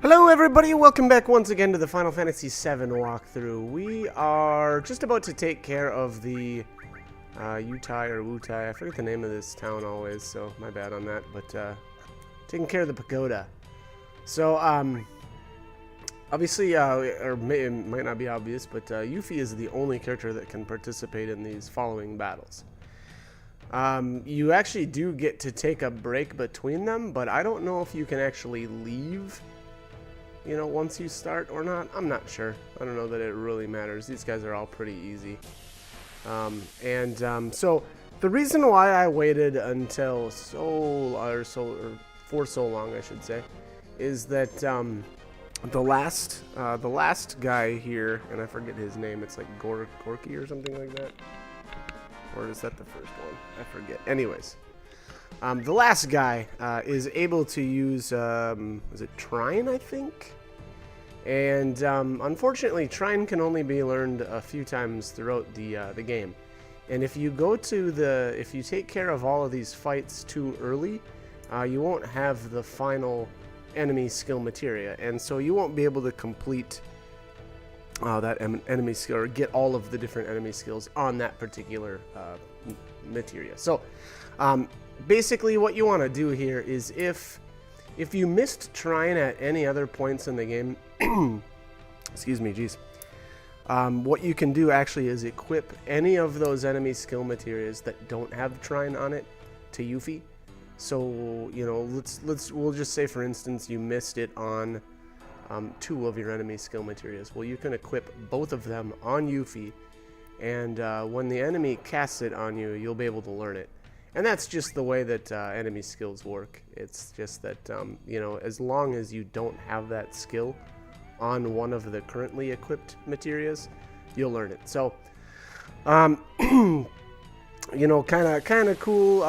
Hello everybody, welcome back once again to the Final Fantasy VII walkthrough. We are just about to take care of the Wutai, I forget the name of this town always, so my bad on that, but taking care of the pagoda. So, obviously, it might not be obvious, but Yuffie is the only character that can participate in these following battles. You actually do get to take a break between them, but I don't know if you can actually leave, you know, once you start or not. I'm not sure. I don't know that it really matters. These guys are all pretty easy. So the reason why I waited until for so long, I should say, is that the last guy here, and I forget his name. It's like Gorky or something like that. Or is that the first one? I forget. Anyways, the last guy is able to use, is it Trine, I think? And unfortunately, Trine can only be learned a few times throughout the game. And if you if you take care of all of these fights too early, you won't have the final enemy skill materia, and so you won't be able to complete that enemy skill or get all of the different enemy skills on that particular materia. So basically what you want to do here is if you missed Trine at any other points in the game, excuse me, geez, what you can do actually is equip any of those enemy skill materials that don't have Trine on it to Yuffie. So, you know, we'll just say, for instance, you missed it on 2 of your enemy skill materials. Well, you can equip both of them on Yuffie, and when the enemy casts it on you, you'll be able to learn it. And that's just the way that enemy skills work. It's just that, you know, as long as you don't have that skill on one of the currently equipped materials, you'll learn it. So, you know, kind of cool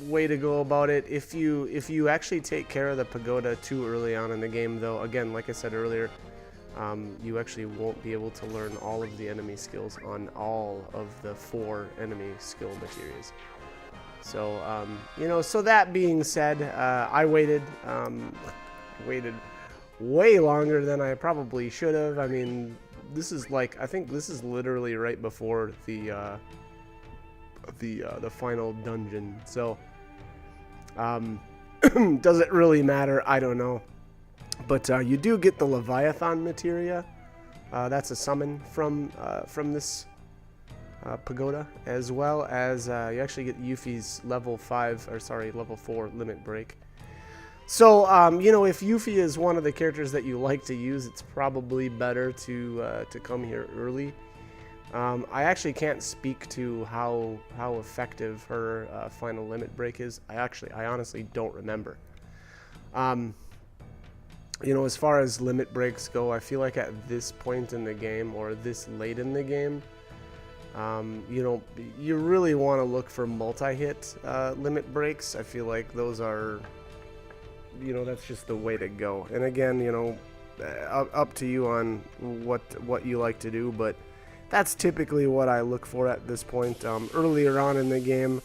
way to go about it. If you actually take care of the pagoda too early on in the game, though, again, like I said earlier, you actually won't be able to learn all of the enemy skills on all of the 4 enemy skill materials. So, you know, so that being said, I waited way longer than I probably should have. I mean, this is like, I think this is literally right before the final dungeon. So, does it really matter? I don't know. But you do get the Leviathan materia. That's a summon from this pagoda, as well as you actually get Yuffie's level 4 limit break. So, you know, if Yuffie is one of the characters that you like to use, it's probably better to come here early. I actually can't speak to how effective her final limit break is. I honestly don't remember. You know, as far as limit breaks go, I feel like at this point in the game, or this late in the game, you know, you really want to look for multi-hit limit breaks. I feel like those are, you know, that's just the way to go. And again, you know, up to you on what you like to do, but that's typically what I look for at this point. Earlier on in the game,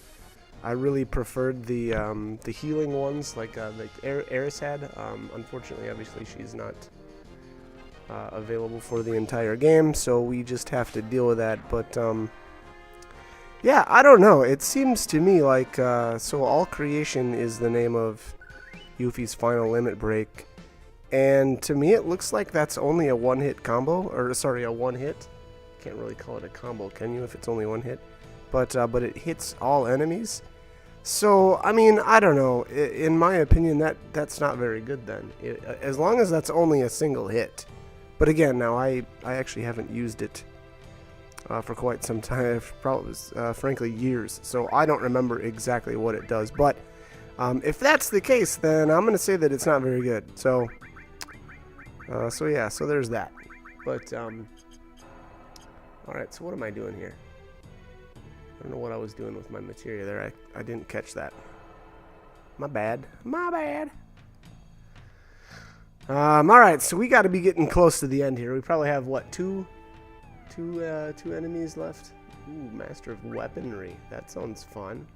I really preferred the healing ones, like Eris had. Unfortunately, obviously, she's not available for the entire game, so we just have to deal with that. But yeah, I don't know. It seems to me like so all creation is the name of Yuffie's final limit break, and to me it looks like that's only a one-hit combo, or sorry, a one-hit. Can't really call it a combo, can you, if it's only one hit? But it hits all enemies. So, I mean, I don't know. In my opinion, that's not very good then. As long as that's only a single hit. But again, now I actually haven't used it for quite some time, probably frankly years. So I don't remember exactly what it does. But if that's the case, then I'm gonna say that it's not very good. So yeah, so there's that. But alright, so what am I doing here? I don't know what I was doing with my materia there. I didn't catch that. My bad. My bad. Alright, so we got to be getting close to the end here. We probably have, what, two enemies left? Ooh, Master of Weaponry. That sounds fun.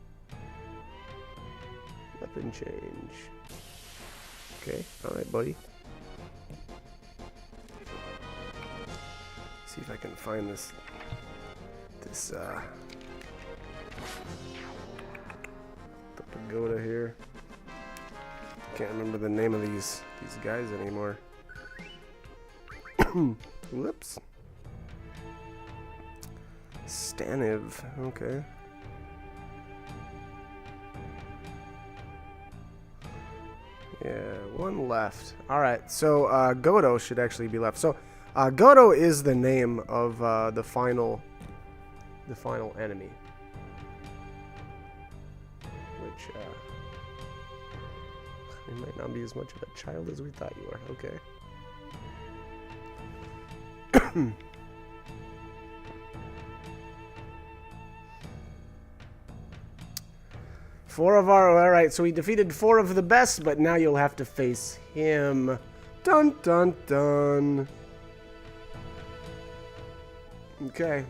Weapon change. Okay, alright, buddy. see if I can find this the pagoda here. Can't remember the name of these guys anymore. Whoops. Staniv, okay. Yeah, one left. Alright, so Godo should actually be left. So Godo is the name of the final enemy. Which you might not be as much of a child as we thought you were. Okay. Alright, so we defeated 4 of the best, but now you'll have to face him. Dun dun dun. Okay.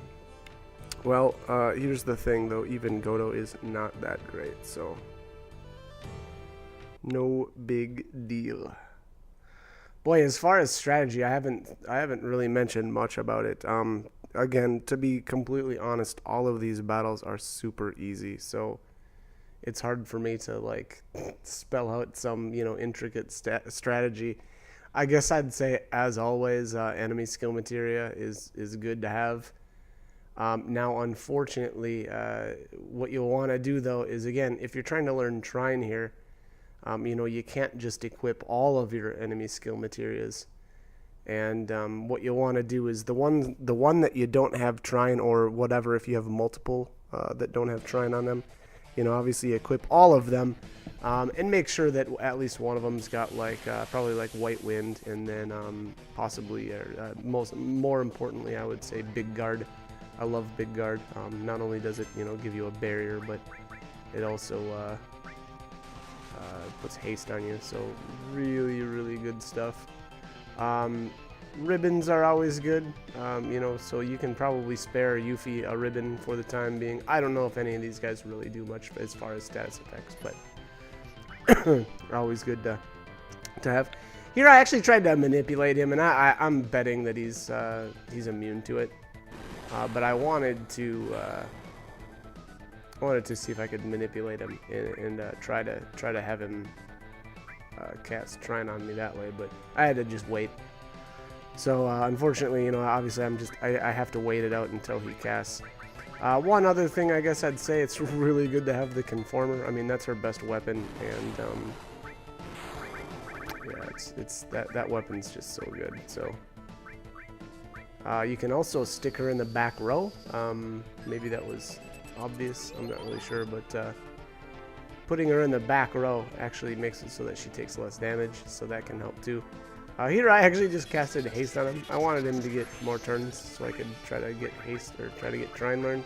Well, here's the thing though, even Godo is not that great, so no big deal. Boy, as far as strategy, I haven't really mentioned much about it. Again, to be completely honest, all of these battles are super easy, so it's hard for me to like spell out some, intricate strategy. I guess I'd say, as always, enemy skill materia is good to have. Now, unfortunately, what you'll want to do though is, again, if you're trying to learn Trine here, you can't just equip all of your enemy skill materias. And what you'll want to do is the one that you don't have Trine, or whatever, if you have multiple that don't have Trine on them, obviously equip all of them, and make sure that at least one of them's got probably like White Wind, and then possibly, more importantly, I would say Big Guard. I love Big Guard. Not only does it give you a barrier, but it also puts haste on you. So really, really good stuff. Ribbons are always good, so you can probably spare Yuffie a ribbon for the time being. I don't know if any of these guys really do much as far as status effects, but they're always good to have. Here I actually tried to manipulate him, and I'm betting that he's immune to it. But I wanted to see if I could manipulate him and try to have him cast Trine on me that way, but I had to just wait. So unfortunately, obviously I have to wait it out until he casts. One other thing, I guess I'd say, it's really good to have the Conformer. I mean, that's her best weapon, and yeah, that weapon's just so good. So you can also stick her in the back row. Maybe that was obvious, I'm not really sure, but putting her in the back row actually makes it so that she takes less damage, so that can help too. Here I actually just casted haste on him. I wanted him to get more turns so I could try to get haste, or try to get Trine learned.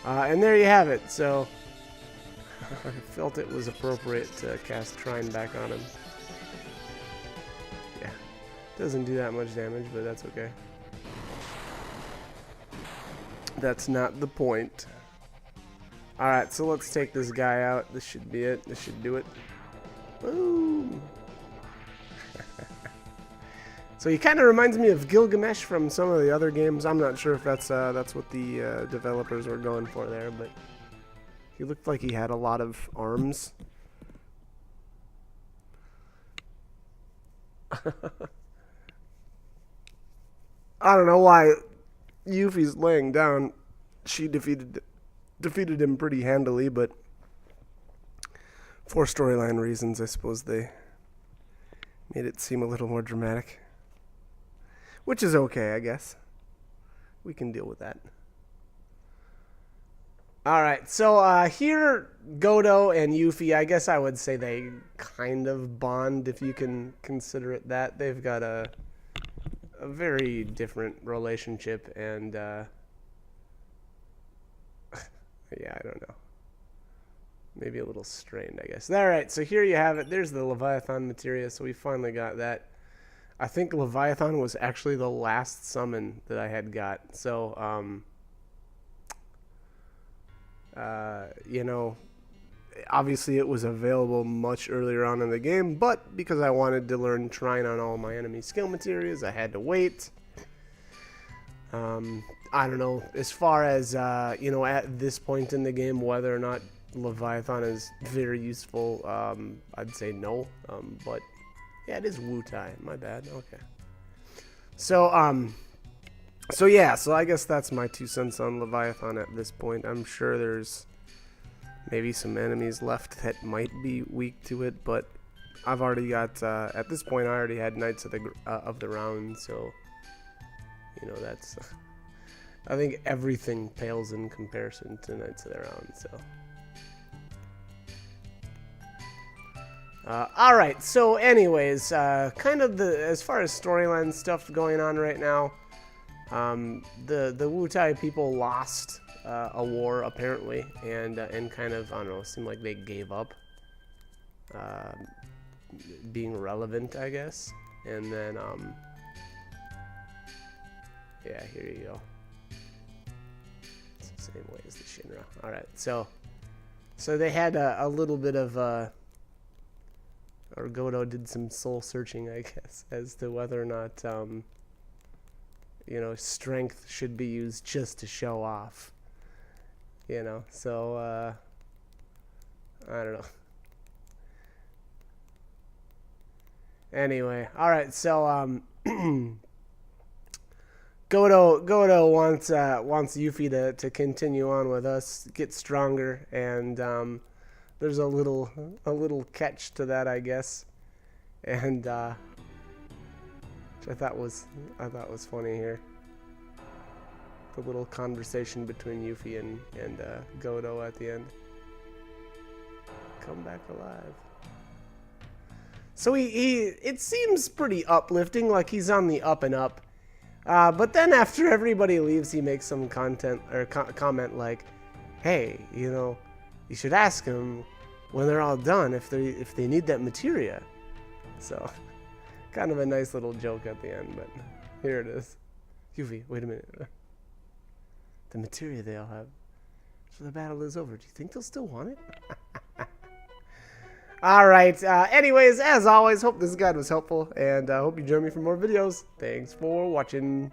And there you have it. So I felt it was appropriate to cast Trine back on him. Yeah, doesn't do that much damage, but that's okay. That's not the point. Alright, so let's take this guy out. This should be it. This should do it. Boom! So he kind of reminds me of Gilgamesh from some of the other games. I'm not sure if that's what the developers were going for there, but he looked like he had a lot of arms. I don't know why Yuffie's laying down. She defeated him pretty handily, but for storyline reasons, I suppose they made it seem a little more dramatic. Which is okay, I guess. We can deal with that. Alright, so here, Godo and Yuffie, I guess I would say they kind of bond, if you can consider it that. They've got a very different relationship, and yeah, I don't know. Maybe a little strained, I guess. Alright, so here you have it. There's the Leviathan materia, so we finally got that. I think Leviathan was actually the last summon that I had got. So, obviously it was available much earlier on in the game, but because I wanted to learn Trine on all my enemy skill materials, I had to wait. I don't know, as far as, you know, at this point in the game, whether or not Leviathan is very useful, I'd say no. But, yeah, it is Wutai. My bad. Okay. So yeah, so I guess that's my 2 cents on Leviathan at this point. I'm sure there's maybe some enemies left that might be weak to it, but I've already got, at this point, I already had Knights of the Round, so, you know, that's, I think everything pales in comparison to Knights of the Round, so. Alright, so anyways, kind of as far as storyline stuff going on right now, the Wutai people lost a war apparently, and kind of, I don't know, seemed like they gave up being relevant, I guess. And then, yeah, here you go. It's the same way as the Shinra. Alright, so they had a little bit of, or Godo did some soul searching, I guess, as to whether or not, you know, strength should be used just to show off. You know, so, I don't know. Anyway, alright, so, Godo wants Yuffie to continue on with us, get stronger, and, there's a little catch to that, I guess. And, which I thought was funny here. The little conversation between Yuffie and Godo at the end. Come back alive. So it seems pretty uplifting, like he's on the up and up. But then after everybody leaves, he makes some comment like, "Hey, you know, you should ask them when they're all done if they need that materia." So, kind of a nice little joke at the end, but here it is. Yuffie, wait a minute. The materia they all have. So the battle is over. Do you think they'll still want it? Alright, anyways, as always, hope this guide was helpful, and I hope you join me for more videos. Thanks for watching.